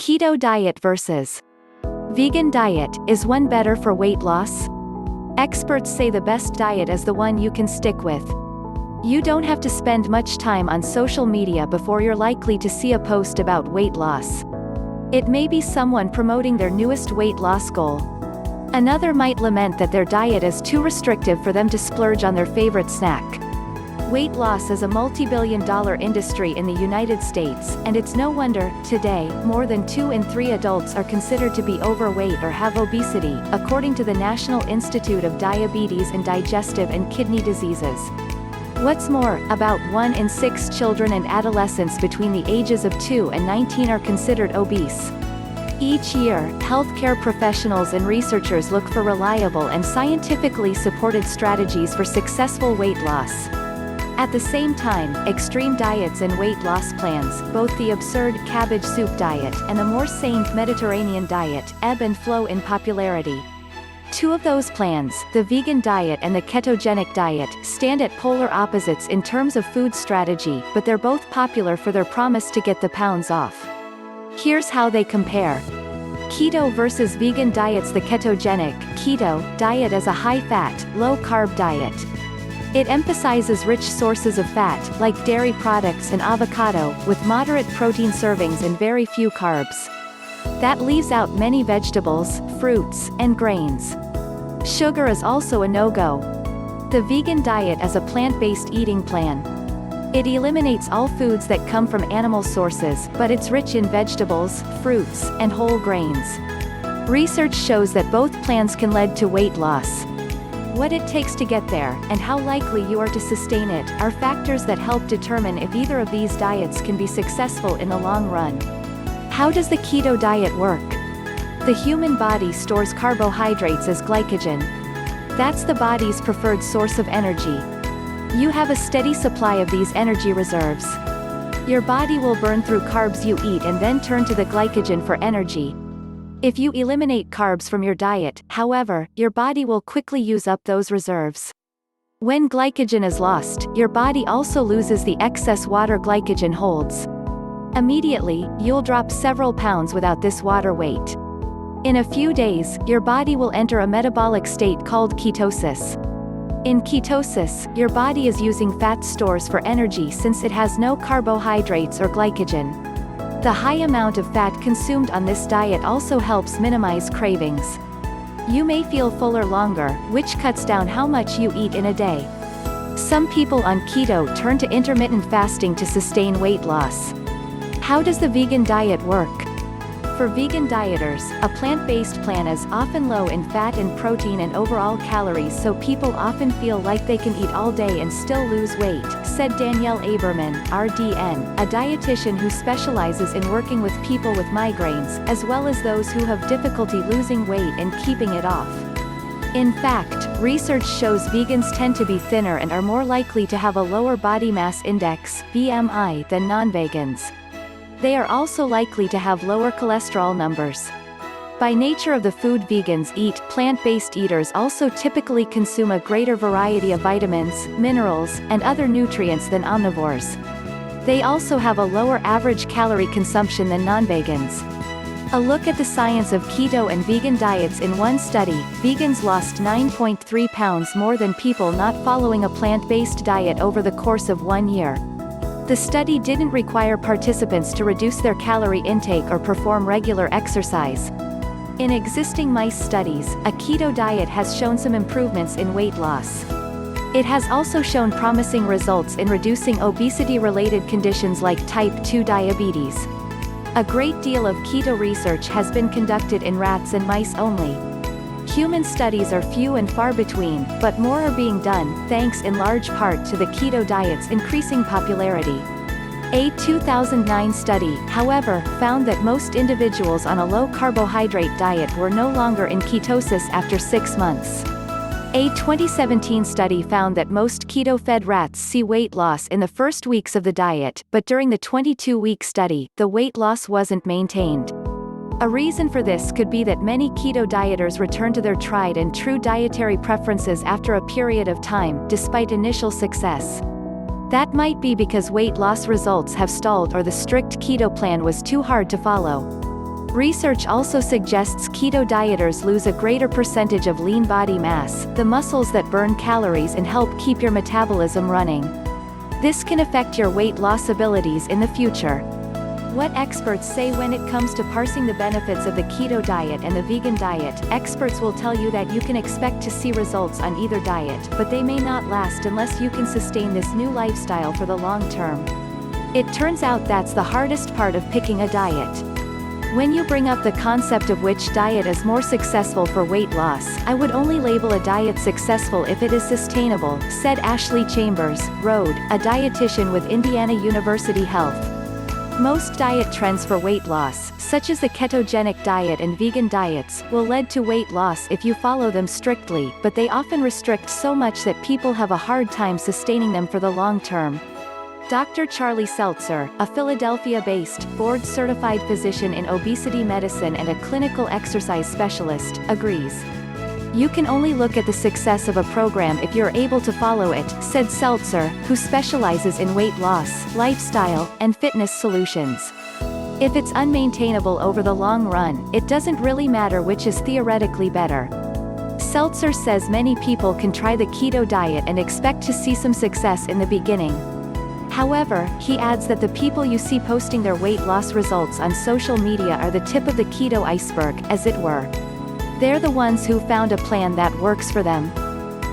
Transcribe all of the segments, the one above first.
Keto diet versus vegan diet. Is one better for weight loss? Experts say the best diet is the one you can stick with. You don't have to spend much time on social media before you're likely to see a post about weight loss. It may be someone promoting their newest weight loss goal. Another might lament that their diet is too restrictive for them to splurge on their favorite snack. Weight loss is a multi-billion-dollar industry in the United States, and it's no wonder, today, more than 2 in 3 adults are considered to be overweight or have obesity, according to the National Institute of Diabetes and Digestive and Kidney Diseases. What's more, about 1 in 6 children and adolescents between the ages of 2 and 19 are considered obese. Each year, healthcare professionals and researchers look for reliable and scientifically supported strategies for successful weight loss. At the same time, extreme diets and weight loss plans, both the absurd cabbage soup diet and the more sane Mediterranean diet, ebb and flow in popularity. Two of those plans, the vegan diet and the ketogenic diet, stand at polar opposites in terms of food strategy, but they're both popular for their promise to get the pounds off. Here's how they compare. Keto versus vegan diets. The ketogenic, keto, diet is a high-fat, low-carb diet. It emphasizes rich sources of fat, like dairy products and avocado, with moderate protein servings and very few carbs. That leaves out many vegetables, fruits, and grains. Sugar is also a no-go. The vegan diet is a plant-based eating plan. It eliminates all foods that come from animal sources, but it's rich in vegetables, fruits, and whole grains. Research shows that both plans can lead to weight loss. What it takes to get there, and how likely you are to sustain it, are factors that help determine if either of these diets can be successful in the long run. How does the keto diet work? The human body stores carbohydrates as glycogen. That's the body's preferred source of energy. You have a steady supply of these energy reserves. Your body will burn through carbs you eat and then turn to the glycogen for energy. If you eliminate carbs from your diet, however, your body will quickly use up those reserves. When glycogen is lost, your body also loses the excess water glycogen holds. Immediately, you'll drop several pounds without this water weight. In a few days, your body will enter a metabolic state called ketosis. In ketosis, your body is using fat stores for energy since it has no carbohydrates or glycogen. The high amount of fat consumed on this diet also helps minimize cravings. You may feel fuller longer, which cuts down how much you eat in a day. Some people on keto turn to intermittent fasting to sustain weight loss. How does the vegan diet work? For vegan dieters, a plant-based plan is often low in fat and protein and overall calories, so people often feel like they can eat all day and still lose weight, said Danielle Aberman, RDN, a dietitian who specializes in working with people with migraines, as well as those who have difficulty losing weight and keeping it off. In fact, research shows vegans tend to be thinner and are more likely to have a lower body mass index, BMI, than non-vegans. They are also likely to have lower cholesterol numbers. By nature of the food vegans eat, plant-based eaters also typically consume a greater variety of vitamins, minerals, and other nutrients than omnivores. They also have a lower average calorie consumption than non-vegans. A look at the science of keto and vegan diets. In one study, vegans lost 9.3 pounds more than people not following a plant-based diet over the course of 1 year. The study didn't require participants to reduce their calorie intake or perform regular exercise. In existing mice studies, a keto diet has shown some improvements in weight loss. It has also shown promising results in reducing obesity-related conditions like type 2 diabetes. A great deal of keto research has been conducted in rats and mice only. Human studies are few and far between, but more are being done, thanks in large part to the keto diet's increasing popularity. A 2009 study, however, found that most individuals on a low-carbohydrate diet were no longer in ketosis after 6 months. A 2017 study found that most keto-fed rats see weight loss in the first weeks of the diet, but during the 22-week study, the weight loss wasn't maintained. A reason for this could be that many keto dieters return to their tried and true dietary preferences after a period of time, despite initial success. That might be because weight loss results have stalled or the strict keto plan was too hard to follow. Research also suggests keto dieters lose a greater percentage of lean body mass, the muscles that burn calories and help keep your metabolism running. This can affect your weight loss abilities in the future. What experts say when it comes to parsing the benefits of the keto diet and the vegan diet. Experts will tell you that you can expect to see results on either diet, but they may not last unless you can sustain this new lifestyle for the long term. It turns out that's the hardest part of picking a diet. When you bring up the concept of which diet is more successful for weight loss, I would only label a diet successful if it is sustainable, said Ashley Chambers, Road, a dietitian with Indiana University Health. Most diet trends for weight loss, such as the ketogenic diet and vegan diets, will lead to weight loss if you follow them strictly, but they often restrict so much that people have a hard time sustaining them for the long term. Dr. Charlie Seltzer, a Philadelphia-based, board-certified physician in obesity medicine and a clinical exercise specialist, agrees. You can only look at the success of a program if you're able to follow it, said Seltzer, who specializes in weight loss, lifestyle, and fitness solutions. If it's unmaintainable over the long run, it doesn't really matter which is theoretically better. Seltzer says many people can try the keto diet and expect to see some success in the beginning. However, he adds that the people you see posting their weight loss results on social media are the tip of the keto iceberg, as it were. They're the ones who found a plan that works for them.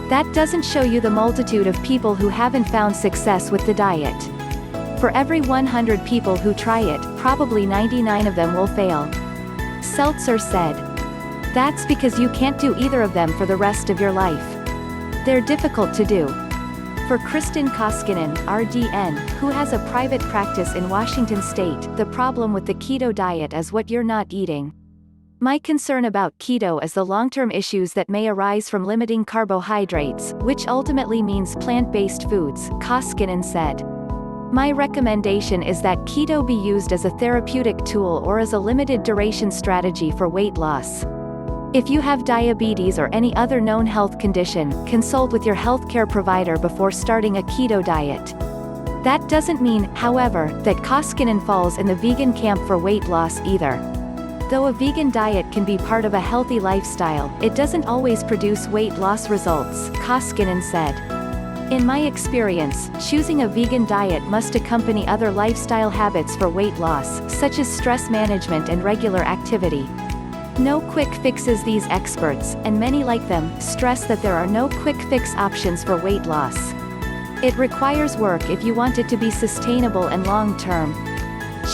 That doesn't show you the multitude of people who haven't found success with the diet. For every 100 people who try it, probably 99 of them will fail. Seltzer said. That's because you can't do either of them for the rest of your life. They're difficult to do. For Kristen Koskinen, RDN, who has a private practice in Washington state, the problem with the keto diet is what you're not eating. My concern about keto is the long-term issues that may arise from limiting carbohydrates, which ultimately means plant-based foods, Koskinen said. My recommendation is that keto be used as a therapeutic tool or as a limited duration strategy for weight loss. If you have diabetes or any other known health condition, consult with your healthcare provider before starting a keto diet. That doesn't mean, however, that Koskinen falls in the vegan camp for weight loss either. Though a vegan diet can be part of a healthy lifestyle, it doesn't always produce weight loss results, Koskinen said. In my experience, choosing a vegan diet must accompany other lifestyle habits for weight loss, such as stress management and regular activity. No quick fixes. These experts, and many like them, stress that there are no quick fix options for weight loss. It requires work if you want it to be sustainable and long-term.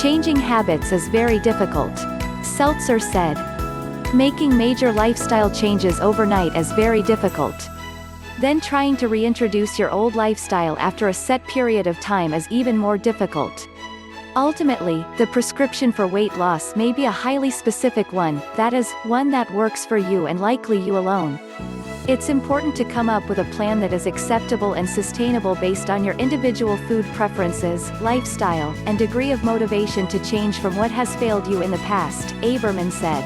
Changing habits is very difficult, Seltzer said. Making major lifestyle changes overnight is very difficult. Then trying to reintroduce your old lifestyle after a set period of time is even more difficult. Ultimately, the prescription for weight loss may be a highly specific one, that is, one that works for you and likely you alone. It's important to come up with a plan that is acceptable and sustainable based on your individual food preferences, lifestyle, and degree of motivation to change from what has failed you in the past, Aberman said.